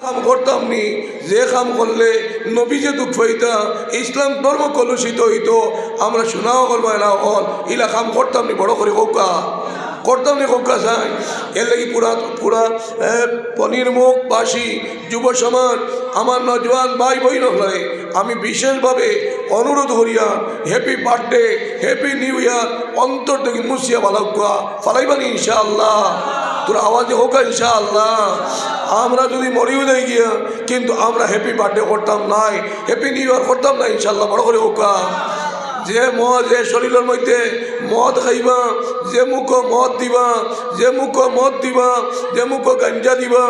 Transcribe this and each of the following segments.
কাম করতাম নি, যে কাম করলে নবী যে দুঃখ হইতা, ইসলাম ধর্ম কলুষিত হইতো, আমরা শোনাও করবো না হল ইলা কাম করতাম নি, বড় করে কোকা করতাম নি কোকা চাই। এর লাগি পুরা পুরা পনির মুখ বাসী যুব সমাজ, আমার নজওয়ান ভাই বই নয়, আমি বিশেষভাবে অনুরোধ করিয়া happy birthday, happy new year অন্তর থেকে মুসিয়া বালাউকা ফালাইবানি ইনশাআল্লাহ। তোর আওয়াজে হোক ইনশাআল্লাহ। আমরা যদি মরিও যাই গিয়া, কিন্তু আমরা হ্যাপি বার্থডে করতাম নাই, হ্যাপি নিউ ইয়ার করতাম না ইনশাআল্লাহ। বড় করে হোকা যে যে শরীরের মধ্যে মদ খাইবা, যে মুখ মদ দিবা, যে মুখ মদ দিবা, যে মুখ গাঞ্জা দিবা,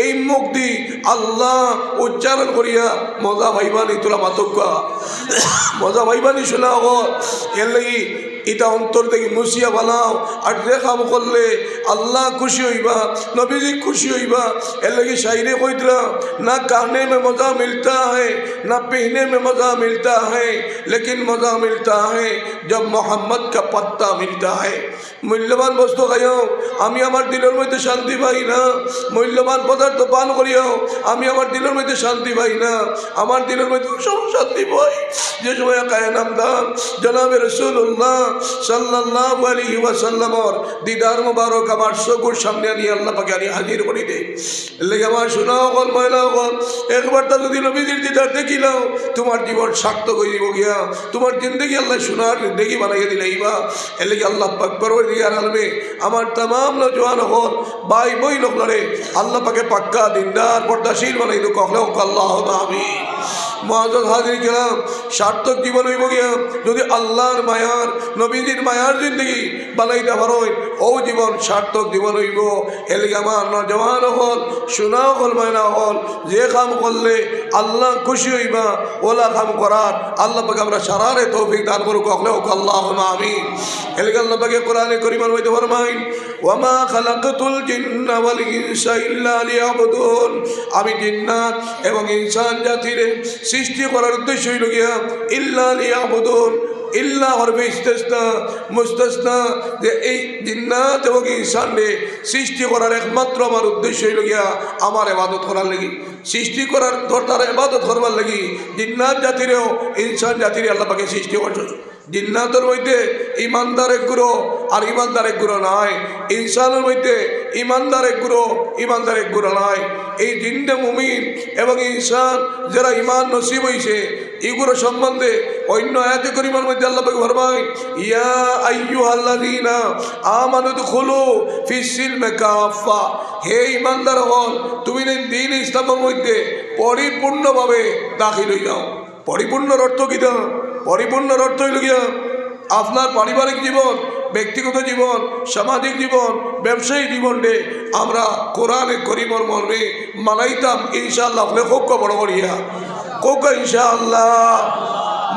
এই মুখ দি আল্লাহ উচ্চারণ করিয়া মজা ভাইবানি তোরা মাতকা মজা ভাইবানি শোনা হল। এর লাগি এটা অন্তর থেকে মুসিয়া বানাও। আর যে কাম করলে আল্লাহ খুশি হইবা, নবীজি খুশি হইবা। এর লাগি শায়রে কইতরা, না कहने में मज़ा मिलता है, ना पहने में मज़ा मिलता है, लेकिन मज़ा मिलता है जब मोहम्मद का पत्ता मिलता है। মূল্যবান বস্তু খাইও, আমি আমার দিলের মধ্যে শান্তি পাই না। মূল্যবান পদার্থ পান করিও, আমি আমার দিলের মধ্যে শান্তি পাই না। আমার দিলের মধ্যে শান্তি পাই যে সময় কায়নামদার জনাবে রাসূলুল্লাহ সাল্লাল্লাহু আলাইহি ওয়াসাল্লামর দিদার মুবারক আমার চোখের সামনে আনি আল্লাহ পাকে আনি হাজির করি দে। লেগে আমার শোনাও গল ময়না গল, একবার তা যদি নবীজির দিদার দেখিলাও, তোমার জীবন সার্থক হয়ে যাব গিয়া, তোমার জিন্দগি আল্লাহ শোনার জিন্দগি বানাইয়া দিলাইবা। এর লেগে আল্লাহ পাক পরওয়ারদিগার আলমে আমার तमाम নওজওয়ান হল ভাই বই লোকরে আল্লাহ পাকে পাক্কা দিনদার পর্দাশীল বানাই দো। কখলে আল্লাহুম্মা আমিন। মুআজ্জাজ হাজির কিরাম, সার্থক জীবন হইব গিয়া যদি আল্লাহর মায়ার নবীজির মায়ার জিন্দগি বানাইতে পারোই, ও জীবন সার্থক জীবন হইব। এলিগে আমার নওজওয়ান হল শোনাও হল মায়না হল, যে কাম করলে আল্লাহ খুশি হইবা ওলা কাম করার আল্লাহ পাকে আমরা সারারে তৌফিক দান করুক। কখলে আল্লাহুম্মা আমিন। এলিগে আল্লাহ পাকে কোরআনে কারীমের মধ্যে ফরমায়, ওয়ামা খালাকতুল জিন্না ওয়াল ইনসা ইল্লা লিয়াবুদুন, আমি জিন্নাত এবং ইনসান জাতিরে সৃষ্টি করার উদ্দেশ্য হইল গিয়া ইল্লা লিয়াবুদুন, ইল্লা হরবে ইস্তেসনা মুস্তাসনা, যে এই জিন্নাত এবং ইনসানরে সৃষ্টি করার একমাত্র আমার উদ্দেশ্য হইল গিয়া আমার ইবাদত করার লাগি, সৃষ্টি করার তার ইবাদত করবার লাগি। জিন্নাত জাতিরেও ইনসান জাতিরে আল্লাহ পাকে সৃষ্টি করছেন। জিন্নাতের মধ্যে ইমানদার এক গুরু আর ইমানদার এক গুরু নয়, ইনসানের মধ্যে ইমানদার এক গুরু ইমানদার এক গুরু নয়। এই জিন্দে মুমিন এবং ইনসান যারা ইমান নসিব হয়েছে, এগুলো সম্বন্ধে অন্য আয়াতে কারিমার মধ্যে আল্লাহ পাক ফরমায়, ইয়া আইয়ুহাল্লাযীনা আমানু দুখুলু ফিস সিলমি কাফা, হে ইমানদার হল তুমি দ্বীন ইসলামের মধ্যে পরিপূর্ণভাবে দাখিল হয়ে যাও। পরিপূর্ণর অর্থ কি? পরিপূর্ণর অর্থ হইল গিয়া আপনার পারিবারিক জীবন, ব্যক্তিগত জীবন, সামাজিক জীবন, ব্যবসায়িক জীবনে আমরা কোরআনে কারীমের মর্মে মানাইতাম ইনশাআল্লাহ। আপনি খুব বড় করিয়া কোক ইনশাআল্লাহ।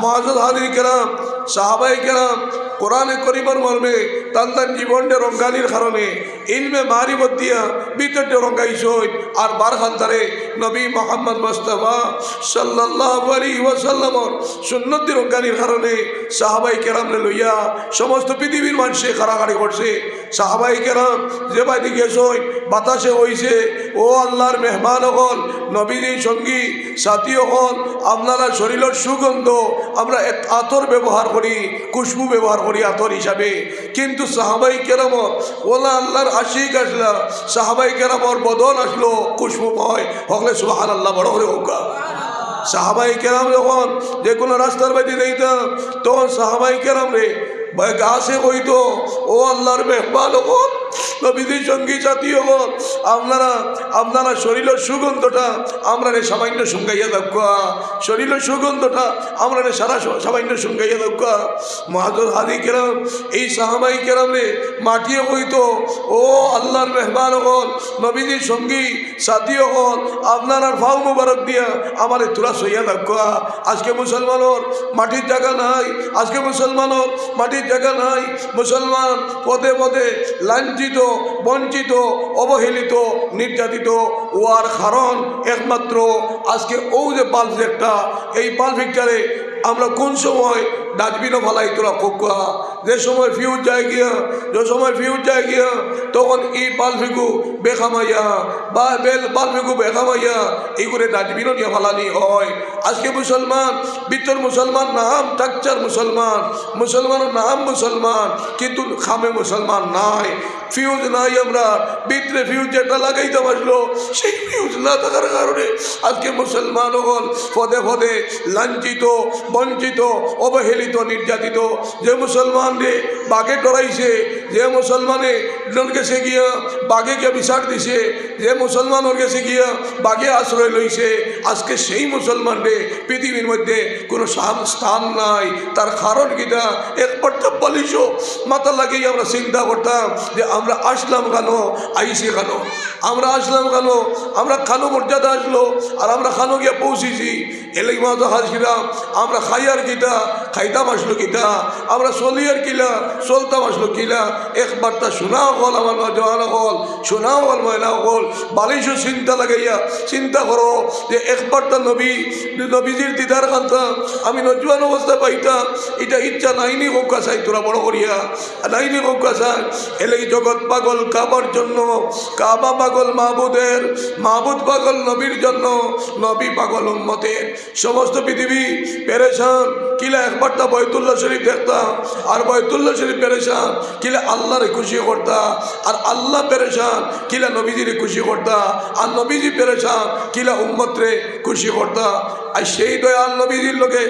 মুআজ্জাজ হাজির কিরাম, সাহাবায়ে কিরাম কোরআনে কারীমের মর্মে তান জীবনটা রঙ্গানির কারণে ইলমে মারিফত দিয়া ভিতরটা রঙ্গাইছই। আর বারখান্তারে নবী মুহাম্মদ মুস্তাফা সাল্লাল্লাহু আলাইহি ওয়াসাল্লামর সুন্নতি রঙ্গানির কারণে সাহাবায়ে কেরামরে লইয়া সমস্ত পৃথিবীর মানুষে কারাকারি করছে। সাহাবায়ে কেরাম যে বাইরে গেছই বাতাসে হইছে, ও আল্লাহর মেহমান হল, নবীজির সঙ্গী সাথী হল, আপনারা শরীরের সুগন্ধ আমরা আতর ব্যবহার করি, খুশবু ব্যবহার করি আতর হিসাবে। কিন্তু সাহাবায়ে কেরামর ওলা আল্লাহর আশিক আসলা, সাহাবায়ে কেরামর বদন আসলো খুশবুময়। হকলে সুবহানাল্লাহ, বড় করে হোক। সাহাবায়ে কেরাম যখন যে কোনো রাস্তার বাইরে যাইতাম, তখন সাহাবায়ে কেরাম রে গাছে কইতো, ও আল্লাহর মেহমান হল, নবীজির সঙ্গী সাথী হল, আপনারা শরীরের সুগন্ধটা আমরা সামান্য শুঙ্গাইয়া দেখা, শরীরের সুগন্ধটা আমরা সারা সামান্য শুঙ্গাইয়া দেখা। মুআজ্জাজ হাজির কিরাম, এই সাহাবায়ে কেরাম রে মাটিয়ে কইতো, ও আল্লাহর মেহমান হল, নবীজির সঙ্গী সাথী হল, আপনার ফাউ মুবারক দিয়া আমার তোরা সইয়া দেখা। আজকে মুসলমানের মাটির জায়গা নাই, আজকে মুসলমানের মাটির জায়গা নাই। মুসলমান পদে পদে লাঞ্ছিত, বঞ্চিত, অবহেলিত, নির্যাতিত। ওয়ার কারণ একমাত্র আজকে ও যে পালফিকটা, এই পালফিকটারে আমরা কোন সময় ডাস্টবিনও ফালাই তোরা কোকা যে সময় ফিউজ যায় গিয়া, যে সময় ফিউজ যায় গিয়া তখন এই পালফিকু বেখামাইয়া বা পালফিকু বেখামাইয়া এই করে ডাস্টবিনও নিয়ে ফালানি হয়। আজকে মুসলমান ভিতর মুসলমান নাম টাকচার মুসলমান, মুসলমানের নাম মুসলমান কিন্তু খামে মুসলমান নাই, ফিউজ নাই। আমরা ভিতরে ফিউজ যেটা লাগাইতে আসলো সেই ফিউজ না থাকার কারণে আজকে মুসলমান হল পদে পদে লাঞ্ছিত, বঞ্চিত, অবহেলিত, নির্যাতিত। যে মুসলমান রে বাঘে ডরাইছে, যে মুসলমানে গেছে গিয়া বাঘে গিয়া বিচার দিছে, যে মুসলমানের গেছে গিয়া বাঘে আশ্রয় লইছে, আজকে সেই মুসলমান রে পৃথিবীর মধ্যে কোনো স্থান নাই। তার কারণ কিনা একবারটা বলিস মাথা লাগিয়ে আমরা চিন্তা করতাম যে আমরা আসলাম কেন, আইসি কেন, আমরা আসলাম কেন, আমরা খানো মর্যাদা আসলো আর আমরা খানো গিয়ে পৌঁছেছি। এলেই মাথা হাসিলাম আমরা খাইয়ার কিতা, খাইতাম আসলো কিতা, আমরা চলিয়ার কিলা, চলতাম আসলো কিলা। একবারটা শোনাও হল আমার নজওয়ান হল, শোনাও হল ময়না হল, বালিশও চিন্তা লাগাইয়া চিন্তা করো যে একবারটা নবীজির দিদার কান্তাম আমি নজওয়ান অবস্থা পাইতাম। এটা ইচ্ছা নাইনি কৌকা চাই, তোরা বড় করিয়া নাইনি কৌকা চাই। এলেই জগৎ পাগল কাবার জন্য, কাবা পাগল মাহবুদের, মাহবুদ পাগল নবীর জন্য, নবী পাগল উম্মতের। সমস্ত পৃথিবী পেরেশান কিলা একবারটা বয়তুল্লাহ শরীফ দেখতাম, আর বয়তুল্লাহ শরীফ পেরেশান কিলা আল্লাহরে খুশি করতা, আর আল্লাহ পেরেশান কিলা নবীজিরে খুশি করতা, আর নবীজি পেরেশান কিলা উম্মতরে খুশি করতা। আর সেই দয়াল নবীজির লোকে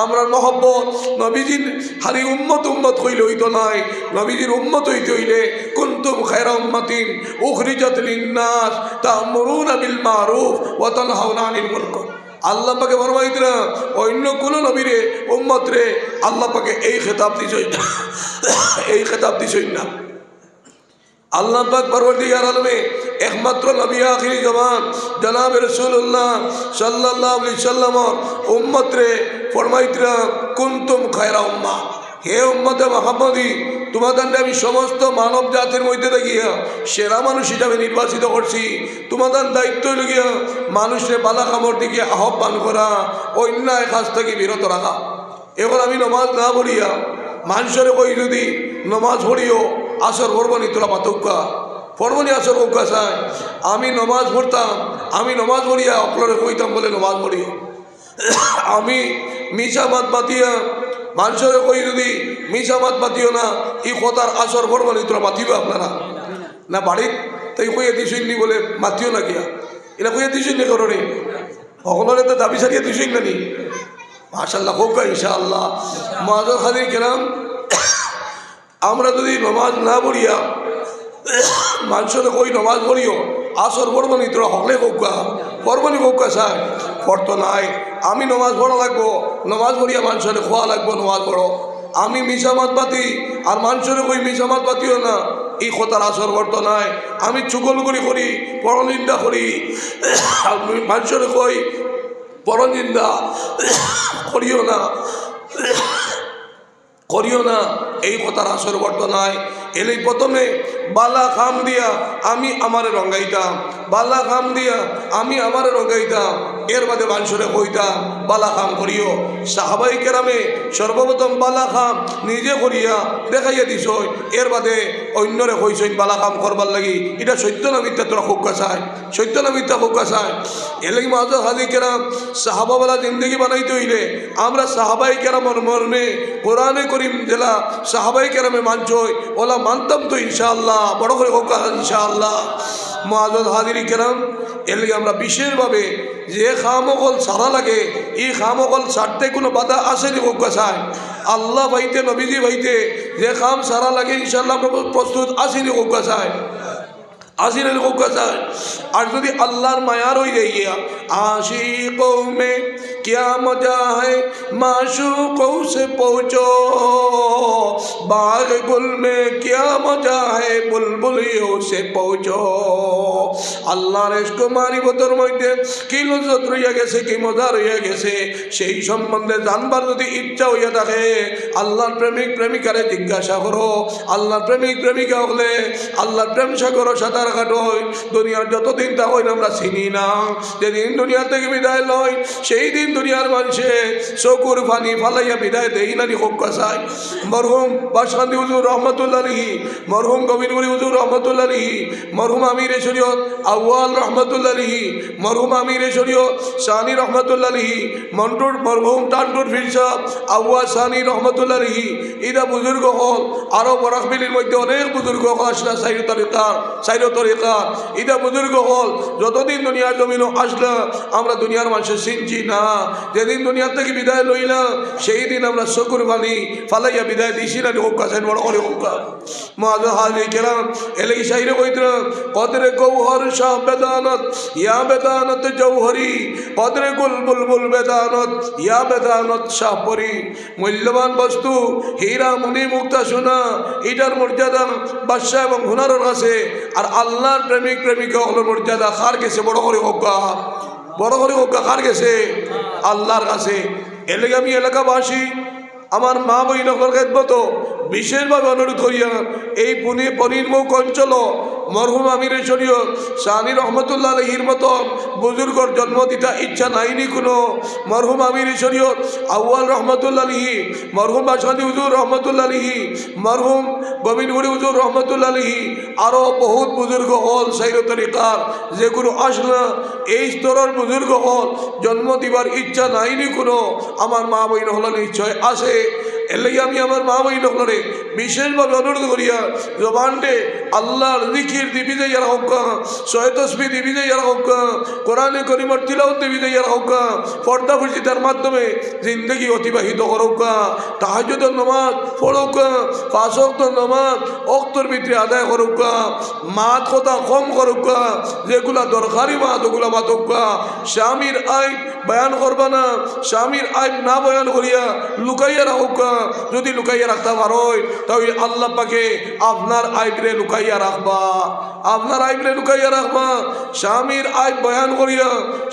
আমরা মহব্বত, নবীজির হারি উম্মত উম্মত হইলে হইতো নাই, নবীজির উম্মত হইতে হইলে কুনতুম খায়রা উম্মাতিন উখরিজাত লিন্নাস তা'মুরুনা বিল মারুফ ওয়া তানহাউনা আনিল মুনকার। আল্লাহ পাকে ফরমাইত না অন্য কোনো নবীরে উম্মত রে আল্লাহ পাকে এই খেতাব দিছই না, এই খেতাব দিছই না। আল্লাহ পাক পরওয়ারদিগার আলমে একমাত্র নবী আখিরি জমান জনাব রাসূলুল্লাহ সাল্লাল্লাহু আলাইহি সাল্লামর উম্মত রে ফরমাইত না কুনতুম খায়রা উম্মাহ, হে উম্মতে মুহাম্মদী তোমাদের আমি সমস্ত মানব জাতির মধ্যে দেখিয়া সেরা মানুষ হিসাবে নির্বাচিত করছি। তোমাদের দায়িত্ব হইল গিয়া মানুষের বালা কামড় দিকে আহ্বান করা, অন্যায় কাজ থেকে বিরত রাখা। এখন আমি নমাজ না পড়িয়া মানুষের কই যদি নমাজ পড়িও আসর পড়বনি তোরা পাতক্কা পড়বনি আসর কৌকা চায়। আমি নমাজ পড়তাম, আমি নমাজ পড়িয়া অপলরে কইতাম বলে নমাজ পড়িও। আমি মিশা মাত বাতিয়া মানুষের কই যদি মিশা মাত বাতিও না ই কথার আসর পড়বনি তোরা মাতিব আপনারা না বাড়ির তাই কইয়া দিছইনি বলে মাতিও না গিয়া এটা কইয়া দিছইনি করণে সকলের তো দাবি সারিয়ে দিছই না নি মাশাআল্লাহ কৌকা ইনশাআল্লাহ মাজার খালি গেলাম। আমরা যদি নমাজ না পড়িয়া মানুষের কই নমাজ পড়িও আসর পড়বনি তোরা হকলে কৌকা পড়বনি কৌকা চায় পড়তো নাই। আমি নমাজ পড়া লাগবো, নমাজ পড়িয়া মানুষের খোয়া লাগবো, নমাজ পড়ো। আমি মিশামাত বাতি আর মানুষের কই মিশামাত বাতিও না এই কথার আসর পড়তো নাই। আমি চুগলগুড়ি করি, পরনিন্দা করি, মানুষের কই পরনিন্দা করিও না, করিও না, এই কথার আসর পড়তো নাই। এলেই প্রথমে বালা খাম দিয়া আমি আমারে রঙ্গাইতাম, বালা খাম দিয়া আমি আমারে রঙ্গাইতাম, এর বাদে মানুষরে কইতাম বালা খাম করিও। সাহাবাই কেরামে সর্বপ্রথম বালা খাম নিজে করিয়া দেখাইয়া দিছ, এর বাদে অন্যরে কইসইন বালা খাম করবার লাগি। এটা সত্য না মিথ্যা তোরা খুবকা চায়, সত্য না মিথ্যা খুবকা চায়। এলেই মাঝে হাজি কেরাম সাহাবাওয়ালা জিন্দগি বানাইতে হইলে আমরা সাহাবাই কেরামর মর্মে কোরআনে করিম জেলা সাহাবাই কেরামে মানছই ওলা মানতাম তো ইনশাআল্লাহ, বড় করে হোকা ইনশাআল্লাহ। মুআজ্জাজ হাজিরি কেরাম এলে আমরা বিশেষভাবে যে খামকল সারা লাগে এই খামকল ছাড়তে কোনো বাধা আসেনি হোকা চায়। আল্লাহ ভাইতে নবীজি ভাইতে যে খাম সারা লাগে ইনশাআল্লাহ আমরা প্রস্তুত আসেনি হোকা চায়, আসির হোকা চায়। আর যদি আল্লাহর মায়ার হয়ে যাই গিয়া आशिकों में क्या मजा है माशूकों से पहुँचो, बाग गुल में क्या मजा है बुलबुलियों से पहुँचो। আল্লাহর ইশক মারিফতের মধ্যে কি লজ্জত রইয়া গেছে, কি মজা রইয়া গেছে সেই সম্বন্ধে জানবার যদি ইচ্ছা হইয়া থাকে আল্লাহর প্রেমিক প্রেমিকারে জিজ্ঞাসা করো। আল্লাহর প্রেমিক প্রেমিকা হলে আল্লাহর প্রেম সাগর সাঁতার কাটোয়। দুনিয়ার যতদিন তা হইলে আমরা চিনি না, যেদিন দুনিয়া থেকে বিদায় লয় সেই দিন দুনিয়ার মানুষে চকুর পানি ফালাইয়া বিদায় দেই নানি হোক চাই মরহুম বাসকান্দি হুজুর রহমতুল্লাহ আলাইহি, মরহুম গোবিন্দপুরি হুজুর রহমতুল্লাহ আলাইহি, মরহুম আমিরে শরীয়ত আউয়াল রহমতুল্লাহ আলাইহি, মরহুম আমিরে শরীয়ত সানি রহমতুল্লাহ আলাইহি, মরহুম টান্টুর ফির সাহেব আউয়াল সানি রহমতুল্লাহ আলাইহি, ইদা বুজুর্গ হল আরো বরাকবিলির মধ্যে অনেক বুজুর্গ হল আসলা সাইরো তরিকার ইদা বুজুর্গ হল যতদিন দুনিয়ার জমিন আসলা আমরা দুনিয়ার মানুষের চিনছি না, যেদিন দুনিয়ার থেকে বিদায় লইলা সেই দিন আমরা চকুর পানি ফালাইয়া বিদায় দিছি না হোক কাছে বড় করে হোক মাঝে হাজি কেরাম এলে সাইরে কইতরা কদরে গৌহর শাহ বেদানত ইয়া বেদানত জৌহরি কদরে গুল বুলবুল বেদানত ইয়া বেদানত শাহপরি মূল্যবান বস্তু হীরা মণি মুক্তা সোনা এটার মর্যাদা বাদশাহ এবং হুনারের কাছে, আর আল্লাহর প্রেমিক প্রেমিকা হলো মর্যাদা কার গেছে বড় করে হোকা, বড় করে হোকা কার গেছে আল্লাহর কাছে। এলাকা আমি এলাকাবাসী আমার মা বইনকর খেদমত বিশেষভাবে অনুরোধ করিয়া এই পনির্মুখ অঞ্চল মরহুম আমিরে শরীয়ত সানি রহমতুল্লাহ আলাইহির মতন বুজুর্গর জন্ম দিতা ইচ্ছা নাইনি কোনো, মরহুম আমিরে শরীয়ত আউয়াল রহমতুল্লাহ আলাইহি, মরহুম বাসকান্দি হুজুর রহমতুল্লাহ আলাইহি, মরহুম গোবিন্দপুরি হুজুর রহমতুল্লাহ আলাইহি, আরও বহুত বুজুর্গ হল সাইরো তরিকার যেগুলো আসলা এই স্তরের বুজুর্গ হল জন্ম দিবার ইচ্ছা নাইনি কোনো, আমার মা বইন হল নিশ্চয় আছে। এর লাগে আমি আমার মা বই লোকরে বিশেষভাবে অনুরোধ করিয়া জবানটে আল্লাহর জিকির দিবি যে ইয়ার হোক, সৈয়দস্মি দিবি যে ইয়ার হোক, কোরআনে করিমর তিলাওয়াত দিবি যে ইয়ার হোক, পর্দা ফুর্জিতার মাধ্যমে জিন্দগি অতিবাহিত করুক, তাহাজ্জুদের নামাজ পড়ুক, 5 ওয়াক্তের নামাজ ওয়াক্তের ভিতরে আদায় করুক, মাত কথা কম করুক, যেগুলা দরকারি মাত ওগুলা মাতুক, স্বামীর আইন বয়ান করবা না, স্বামীর আইন না বয়ান করিয়া লুকাইয়া রাখুক, যদি লুকাইয়া রাখতে পারোই তাহলে আল্লাহ পাকে আপনার আইবরে লুকাইয়া রাখবা, আপনার আইবরে লুকাইয়া রাখবা। স্বামীর আইব বয়ান করিয়া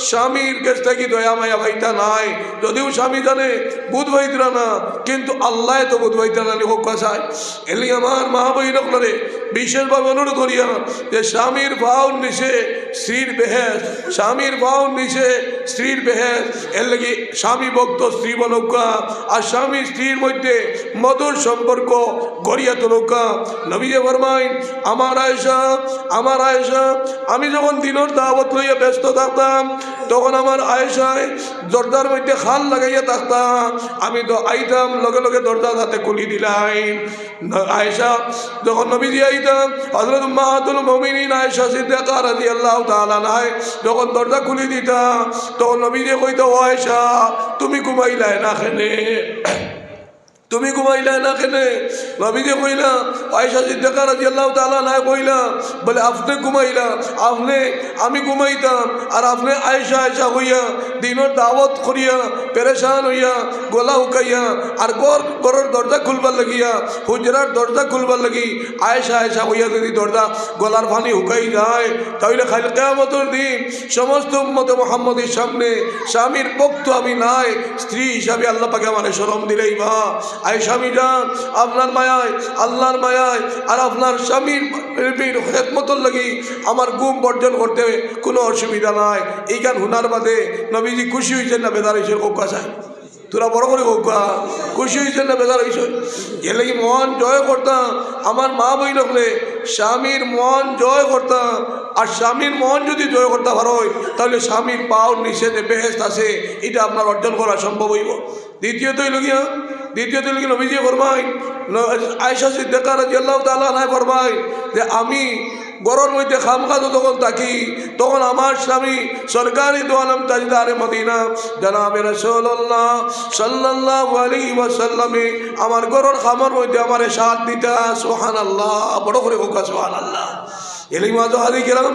স্বামীর কাছ থেকে দয়া মায়া ভাইটা নাই, যদিও স্বামী জানে বুধ ভাইতরা না, কিন্তু আল্লাহ তো বুধ ভাইতরা না হোক চায়। এলি আমার মা বইনকরে বিশেষভাবে অনুরোধ করিয়া যে স্বামীর ভাও নিচে স্ত্রীর বেহেস, স্বামীর ভাও নিচে স্ত্রীর বেহেস, এর লাগি স্বামী ভক্ত স্ত্রী বলৌকা, আর স্বামী স্ত্রীর মধ্যে মধুর সম্পর্ক গড়িয়া তোলৌকা। নবীজি ফরমাইন আমার আয়েশা আমি যখন দিনের দাওয়াত লইয়া ব্যস্ত থাকতাম তখন আমার আয়েশায় দরজার মধ্যে খাল লাগাইয়া থাকতাম, আমি তো আইতাম লগে লগে দরজা হাতে খুলি দিলাই। আয়েশা যখন নবীজি আইতাম হযরত উম্মাহাতুল মুমিনিন আয়েশা সিদ্দিকা রাদিয়াল্লাহু তাআলা আনহা যখন দরজা খুলি দিতাম তখন নবীজি কইতো ও আয়েশা তুমি ঘুমাইলাই না কেনে, তুমি ঘুমাইলা না কেনে? নবীজি কইলা আয়েশা সিদ্দিকা রাদিয়াল্লাহু তাআলা আনহা কইলা বলে আপনি ঘুমাইলা, আমি ঘুমাইতাম আর আপনি আয়েশা হইয়া দিনের দাওয়াত করিয়া পেরেশান হইয়া গলা উকাইয়া আর ঘরের দরজা খুলবার লাগিয়া হুজরার দরজা খুলবার লাগি আয়েশা হইয়া যদি দরজা গলার পানি হুকাই যায় তাহলে খালি কিয়ামতের দিন সমস্ত উম্মতে মুহাম্মদের সামনে স্বামীর পক্ষ আমি নাই, স্ত্রী হিসাবে আল্লাহ পাকে আমার শরম দিলেই বা আয়েশা যান আপনার মায়ায় আল্লাহর মায়ায় আর আপনার স্বামীর খেদমতর লাগি আমার ঘুম বর্জন করতে কোনো অসুবিধা নাই। এই গান হুনার বাদে নবীজি খুশি হয়েছেন না বেদার হয়েছেন কোকা চাই, তোরা বড় করে কোকা খুশি হয়েছেন না বেদার হয়েছেন? এর লাগি মন জয় করতাম আমার মা বই রাখলে স্বামীর মন জয় করতাম, আর স্বামীর মন যদি জয় করতে পারোই তাহলে স্বামীর পাওয়ার নিচে যে বেহেস্ত আছে এটা আপনার অর্জন করা সম্ভব হইব। দ্বিতীয়ত নবীজি ফরমাই আয়েশা সিদ্দিকা রাদিয়াল্লাহু তাআলা আনহা ফরমাই যে আমি ঘরের মধ্যে খামখাজো যখন থাকি তখন আমার স্বামী সরকারি দো আলম তাজদারে মদিনা জনাবে রাসূলুল্লাহ সাল্লাল্লাহু আলাইহি ওয়াসাল্লামে আমার ঘরের খামের মধ্যে আমারে সাথ দিতা। সুবহানাল্লাহ, বড় করে হোক সুবহানাল্লাহ। এলাই মাঝে হাদি গেলাম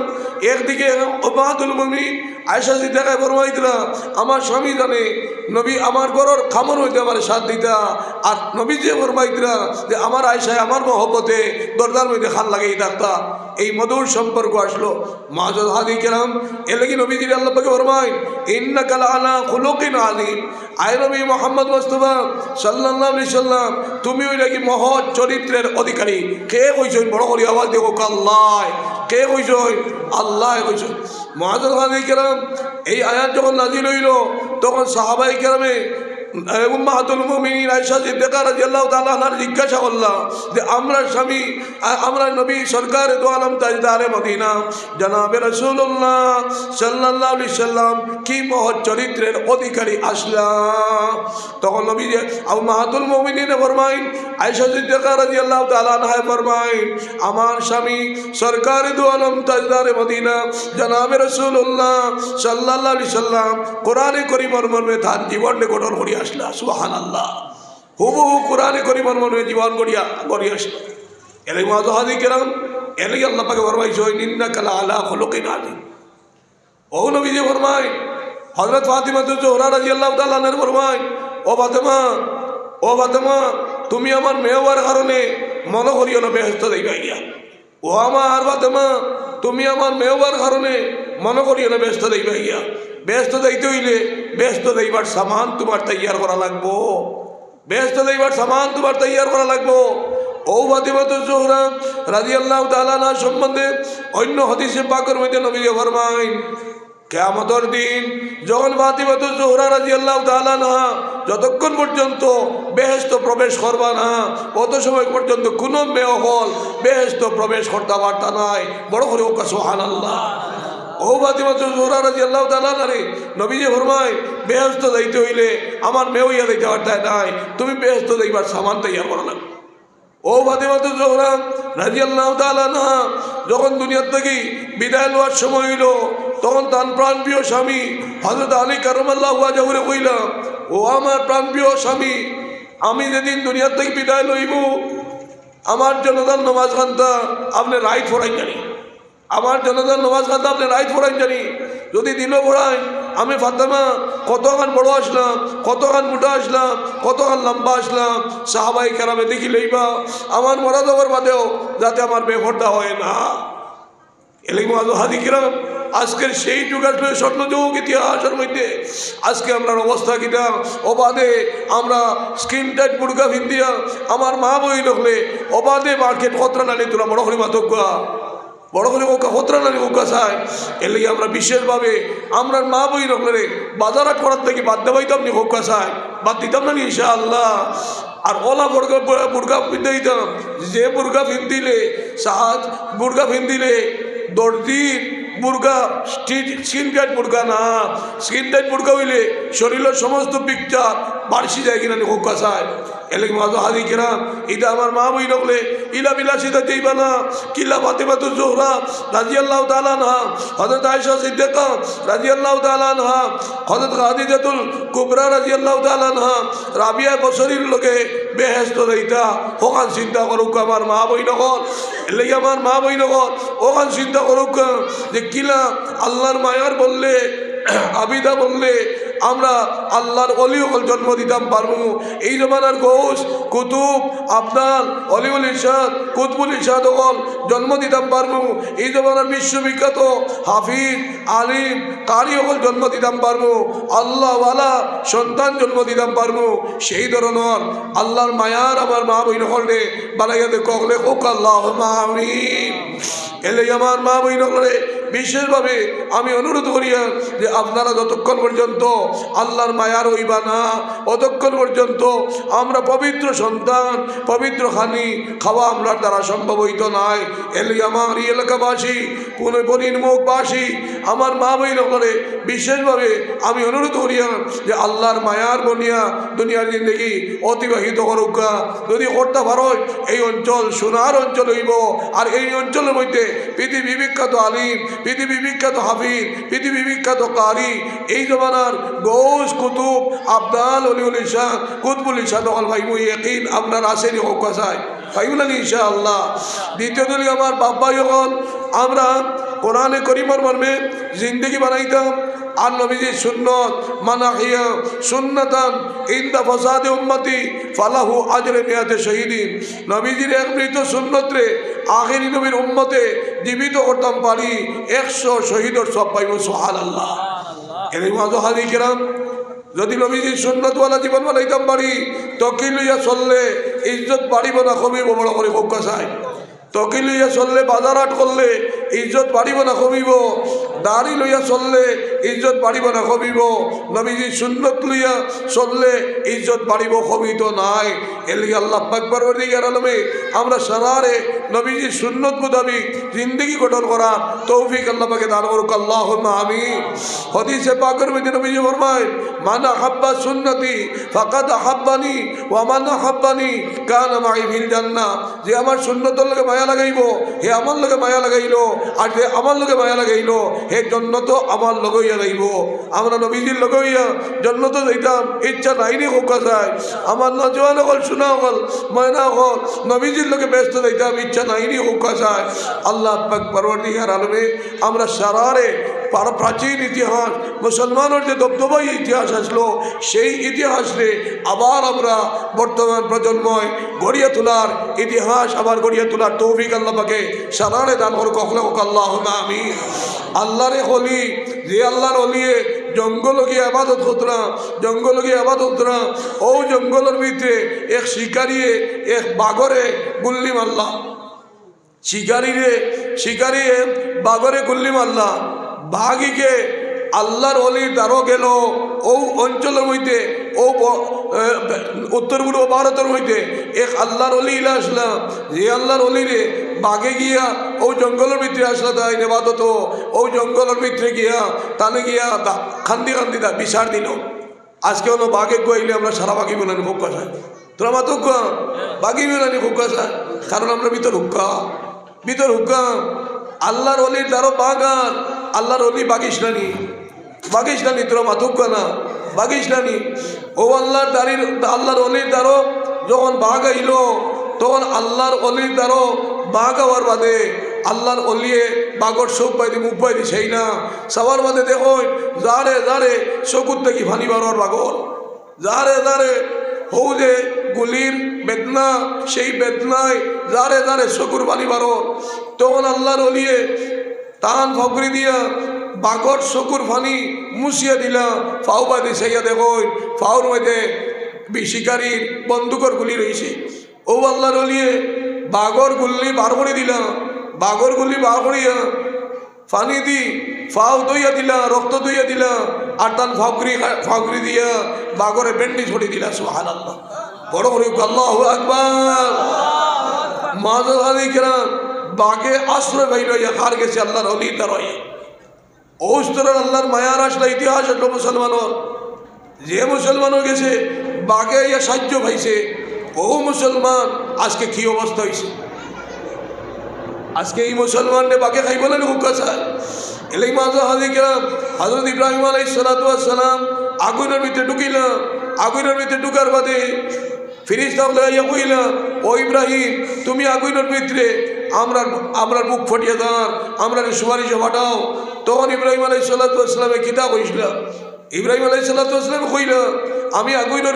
একদিকে উম্মাহাতুল মুমিনিন আয়েশা সিদ্দিকা ফরমাইতরা আমার স্বামী জানে নবী আমার ঘরের খামের মধ্যে আমার সাথ দিতা, আর নবীজি ফরমাইতরা যে আমার আয়েশায় আমার মহব্বতে দরজার মধ্যে খাল লাগাই থাকতা। এই মধুর সম্পর্ক আসলো মাঝে হাদি গেলাম এর লাগি নবীজির আল্লাহ পাকে ফরমাই ইন্নাকা লাআলা খুলুকিন আযীম, আয় নবী মুহাম্মদ মুস্তাফা সাল্লাল্লাহু আলাইহি সাল্লাম তুমি ওই নাকি মহৎ চরিত্রের অধিকারী। কে কইছেন? বড় করে আওয়াজ দেখো আল্লাহ। কে কইছেন? আল্লাহ কইছেন। মুআজ্জাজ হাদি কেরাম এই আয়াত যখন নাজিল হইল তখন সাহাবাই কেরামে উম্মাহাতুল মুমিনিন আয়েশা সিদ্দিকা রাদিয়াল্লাহু তাআলা আনহার জিজ্ঞাসা করলাম যে আমরা স্বামী আমরা নবী সরকার দু আলম তাজদারে মদিনা জনাবে রাসূলুল্লাহ সাল্লাল্লাহু আলাইহি সাল্লাম কি মহৎ চরিত্রের অধিকারী আসলাম। তখন নবী যে উম্মাহাতুল মুমিনিন ফরমাইন আয়েশা সিদ্দিকা রাদিয়াল্লাহু তাআলা আনহা ফরমাইন আমার স্বামী সরকার দু আলম তাজদারে মদিনা জনাবে রাসূলুল্লাহ সাল্লাল্লাহু আলাইহি সাল্লাম কোরআনে কারীমের মর্মে তার জীবন গঠন করি আসলা। সুবহানাল্লাহ, হুবহু কোরআনে কারীমের মর্মে জীবন গড়ি আসলা। এলাই মাযহাদি কেরাম এলাই আল্লাহ পাকে ফরমাইছে ইন্নাকা লাআলা খুলুকিন আযীম। ও নবীজি ফরমায় হযরত ফাতিমা জোহরা রাদিয়াল্লাহু তাআলা আনহা ফরমায় ও ফাতেমা তুমি আমার মেয়ে হওয়ার কারণে মনে করিও না বেহেশত যাইবা গিয়া। ও আমার ফাতেমা তুমি আমার মেয়ে হওয়ার কারণে মনে করিও না বেহেশত যাইবা গিয়া। বেহেশত যাইতে হইলে বেহেশত যাইবার সামান তোমার তৈয়ার করা লাগবো। বেহেশত যাইবার সামান তোমার তৈয়ার করা লাগবো। ও ফাতিমা জোহরা রাদিয়াল্লাহু তাআলা আনহা সম্বন্ধে অন্য হাদিসে পাকের মধ্যে নবীজি ফরমায় কিয়ামতের দিন যখন ফাতিমা জোহরা রাদিয়াল্লাহু তাআলা আনহা যতক্ষণ পর্যন্ত বেহেশত প্রবেশ করবা না কত সময় পর্যন্ত কোনো মেয়ে হল বেহেশত প্রবেশ করতে পারতা নাই। বড় করে ওকা সুবহানাল্লাহ। ও ফাতিমা জোহরা রাদিয়াল্লাহু তাআলা আনহা নবীজি ফরমায় বেহেশত যাইতে হইলে আমার মেয়ে হইয়া যাইতে পারতা নাই, তুমি বেহেশত যাইবার সামান তৈয়ার করা লাগবে। ও ফাতিমা জোহরা রাদিয়াল্লাহু তাআলা আনহা যখন দুনিয়ার থেকে বিদায় লওয়ার সময় হইল তখন তার প্রাণপ্রিয় স্বামী হযরত আলী কারামাল্লাহু ওয়াজহুরে কইলাম ও আমার প্রাণপ্রিয় স্বামী আমি যেদিন দুনিয়ার থেকে বিদায় লইব আমার জনতার নামাজ খানটা আপনি রাইট ফরাই জানি, আমার জনতার নামাজ খানটা আপনি রাইট ফরাই জানি। যদি দিনও পড়াই আমি ফাতেমা কতখান বড় আসলাম, কতখান মোটা আসলাম, কতখান লম্বা আসলাম সাহাবাই কেরামে দেখি লইবা আমার মরা যাবার বাদেও যাতে আমার বেফরটা হয় না। এলাই মাযহাদি কেরাম আজকের সেই যুগ আসলে স্বর্ণযুগ ইতিহাসের মধ্যে আজকে আমরা অবস্থা কিনা অবাধে আমরা স্কিন টাইট বুড়কা ভিন্দিয়া আমার মা বই রাখলে অবাধে মার্কেট খতরা নানি তোরা বড় করে মাতকা বড় করে ওকা খতরা নানি ওকা চাই। এর লাগে আমরা বিশেষভাবে আমরা মা বই রাখলে বাজার করার থেকে বাদ দেবাইতাম নি ওকা চাই, বাদ দিতাম না ইনশাআল্লাহ। আর ওলা বুড়কা পিনতে দিতাম যে বুড়কা ফিন্দিলে সাহাজ বুড়কা ফিন্দিলে দর্জির বুর্গা স্কিন টাইট বুর্গা না, স্কিন টাইট বুর্গা হইলে শরীরের সমস্ত পিকচার বাড়ছি যায় কিনা হোকা চায়। এলে মাযহাদি কেরাম এটা আমার মা বই রাখলে ইলা বিলাসিতা যাইবা না। কিলা ফাতিমা জোহরা রাদিয়াল্লাহু তাআলা আনহা হযরত আয়েশা সিদ্দিকা রাদিয়াল্লাহু তাআলা আনহা হযরত খাদিজাতুল কুবরা রাদিয়াল্লাহু তাআলা আনহা রাবিয়া বসরির লোকে বেহেশত যাইতা ওখান চিন্তা করুক আমার মা বই নকল। এলে আমার মা বই নকল ওখান চিন্তা করুক যে কিলা আল্লাহর মায়ার বললে আবিদা বললে আমরা আল্লাহর অলি হল জন্ম দিতাম পারবো। এই জমানার ঘোষ কুতুব আপনার অলিউল ইরশাদ কুতুবুল ইরশাদ হল জন্ম দিতাম পারবো। এই জমানার বিশ্ববিখ্যাত হাফিজ আলিম কারি হল জন্ম দিতাম পারবো। আল্লাহওয়ালা সন্তান জন্ম দিতাম পারবো। সেই ধরনের আল্লাহর মায়ার আমার মা বই নকলে বানাইয়াতে ককলে হোক আল্লাহ আমিন। এলে আমার মা বই নকলে বিশেষভাবে আমি অনুরোধ করিয়া যে আপনারা যতক্ষণ পর্যন্ত আল্লাহর মায়ার হইবা না ততক্ষণ পর্যন্ত আমরা পবিত্র সন্তান পবিত্র খানি খাওয়া আমরা দ্বারা সম্ভব হইত নাই। এলে আমার এই এলাকাবাসী কোনো বনির্মুখবাসী আমার মা বইন করে বিশেষভাবে আমি অনুরোধ করিয়া যে আল্লাহর মায়ার বনিয়া দুনিয়ার জিন্দগি অতিবাহিত করুক। যদি করতে পারো এই অঞ্চল সোনার অঞ্চল হইব। আর এই অঞ্চলের মধ্যে পৃথিবী বিখ্যাত আলিম, পৃথিবী বিখ্যাত হাফিজ, পৃথিবী বিখ্যাত কারি, এই জমানার গৌস কুতুব আবদাল অলিউল ইরশাদ কুতুবুল ইরশাদ হল ভাই মুই ইয়াকিন আপনার আসেনি হোক কাসায় ভাইবুল ইনশাআল্লাহ। দ্বিতীয় দলি আমার বাবা হল আমরা কোরআনে কারীমের মর্মে জিন্দগি বানাইতাম আর নবীজির সুন্নত মানাহিয়া সুন্নাতান ইনদা ফাসাদে উম্মতি ফালাহু আজরে মিয়াতে শহীদিন। নবীজির এক মৃত সুন্নতরে আখিরি নবীর উম্মতে জীবিত করতাম পারি 100 শহীদের সব পাইব সুবহানাল্লাহ। এর মাযহাদি কেরাম যদি নবীজির সুন্নতওয়ালা জীবন বানাইতাম পারি তকি লইয়া চললে ইজ্জত বাড়িব না কমিব বড় করে হোক চাই। তকি লইয়া চললে বাজার হাট করলে ইজ্জত বাড়িব না কমিব, দাড়ি লইয়া চললে ইজ্জত বাড়িব না কমিব, নবীজি সুন্নত লইয়া চললে ইজ্জত বাড়িব কমিত নাই। এলি আল্লাহ পাক পরওয়ারদিগার আলমে আমরা সারারে নবীজি সুন্নত মোতাবিক জিন্দগি গঠন করার তৌফিক আল্লাহ পাকে দান করুক, আল্লাহুম্মা আমিন। হাদিসে পাকের মধ্যে নবীজি ফরমায়, মান আহাব্বা সুন্নতি ফাকাদ আহাব্বানি ওয়া মান আহাব্বানি কানা মাই ফিল জান্নাহ। যে আমার সুন্নতের লগে মায়া লাগাইব হে আমার লগে মায়া লাগাইলো, আর যে আমার লগে মায়া লাগাইলো হে জন্নত আমার লগইয়া যাইব। আমরা নবীজির লগইয়া জন্নত যাইতাম, ইচ্ছা নাইনি হোক যায়। আমার নজওয়ান হল, শোনা হল, ময়না হল, নবীজির লগে ব্যস্ত যাইতাম, ইচ্ছা নাইনি হোক যায়। আল্লাহ পাক পরওয়ারদিগার আলমে আমরা সারারে প্রাচীন ইতিহাস মুসলমানের যে দবদবাই ইতিহাস আসলো সেই ইতিহাসে আবার আমরা বর্তমান প্রজন্ময় গড়িয়ে তোলার ইতিহাস আবার গড়িয়ে তোলার তৌফিক আল্লাহ পাকে সারারে দান করুক, আল্লাহুম্মা আমিন। আল্লাহরে হলি যে আল্লাহর হলিয়ে জঙ্গল গিয়ে আবাদত করতরা, জঙ্গল গিয়ে আবাদত করা, ও জঙ্গলের ভিতরে এক শিকারিয়ে এক বাগরে গুল্লি মারলা, শিকারি বাগরে গুল্লি মারলা, বাঘিকে আল্লাহর অলির দ্বারও গেল ও অঞ্চলের মধ্যে, ও উত্তর পূর্ব ভারতের মধ্যে এক আল্লাহর অলি ইলা আসলাম, যে আল্লাহর অলিরে বাঘে গিয়া ও জঙ্গলের ভিতরে আসলা তাই নেবাদত, ও জঙ্গলের ভিতরে গিয়া তানে গিয়া খান্দি খান্দি তা বিচার দিল। আজকে হলো বাঘে গাইলে আমরা সারা বাঘি মেলানি খুব কাছায়, তোরা মাতো বাঘি মেলানি খুব কাছায়, কারণ আমরা ভিতর হুক্কা আল্লাহর অলির দ্বারও বাগান, আল্লাহর অলি বাগিসলানি তোরা মাতুক না বাগিসলানি। ও আল্লাহর অলির দ্বারও যখন বাঘ আইল তখন আল্লাহর অলির দ্বারও বাঘ হওয়ার বাদে আল্লাহর অলিয়ে বাঘর চোখ পাইদি মুখ পাইদি সেই না সবার বাদে দেখো যারে চকুর থেকে ফানি বারোর বাঘর যারে হৌ যে গুলির বেদনা, সেই বেদনায় যারে চকুর পানি বারো, তখন আল্লাহর অলিয়ে টান ফকরি দিয়া বাঘর চকুর ফানি মুছিয়া দিলা, ফাও বাদে সেইয়া দেখো ফাওর মধ্যে শিকারির বন্দুকর গুলি রয়েছে। ও আল্লাহর অলিয়ে বাঘর গুল্লি বার করে দিলা, বাঘর গুল্লি বার করিয়া ফানি দি ফাও দইয়া দিলা, রক্ত দইয়া দিলা, আর তান ফাগরি দিয়া বাঘরে ব্যান্ডেজ ছড়িয়ে দিলা। সুবহানাল্লাহ, বড় করে আল্লাহু আকবার। মাঝে বাঘে আশ্রয় ভাইল হার গেছে আল্লাহর অলি তারয়ে ঔস্তরের আল্লাহর মায়ার আসলে ইতিহাস আসলো মুসলমানের, যে মুসলমানও গেছে বাঘে ইয়া সাহায্য পাইছে, ও মুসলমান আজকে কি অবস্থা হয়েছে। আজকে এই মুসলমানকে বাঘে খাই বলেন হুকাশায় এলেই মাঝে হাজিরাম হযরত ইব্রাহিম আলাইহিস সালাতু ওয়াস সালাম আগুনের ভিতরে ঢুকিলা, আগুনের ভিতরে ঢুকার বাদে ফিরিস্তা ইয়া কইলা, ও ইব্রাহিম তুমি আগুনের ভিতরে আমরা বুক ফটিয়ে দাঁড়, আমরা সুপারিশ ফাটাও। তখন ইব্রাহিম আলাইহিস সালাতু ওয়াস সালামে কিতাব হইছিল, ইব্রাহিম আলাইহিস সালাতু ওয়াস সালাম কইলা আমি আগুনের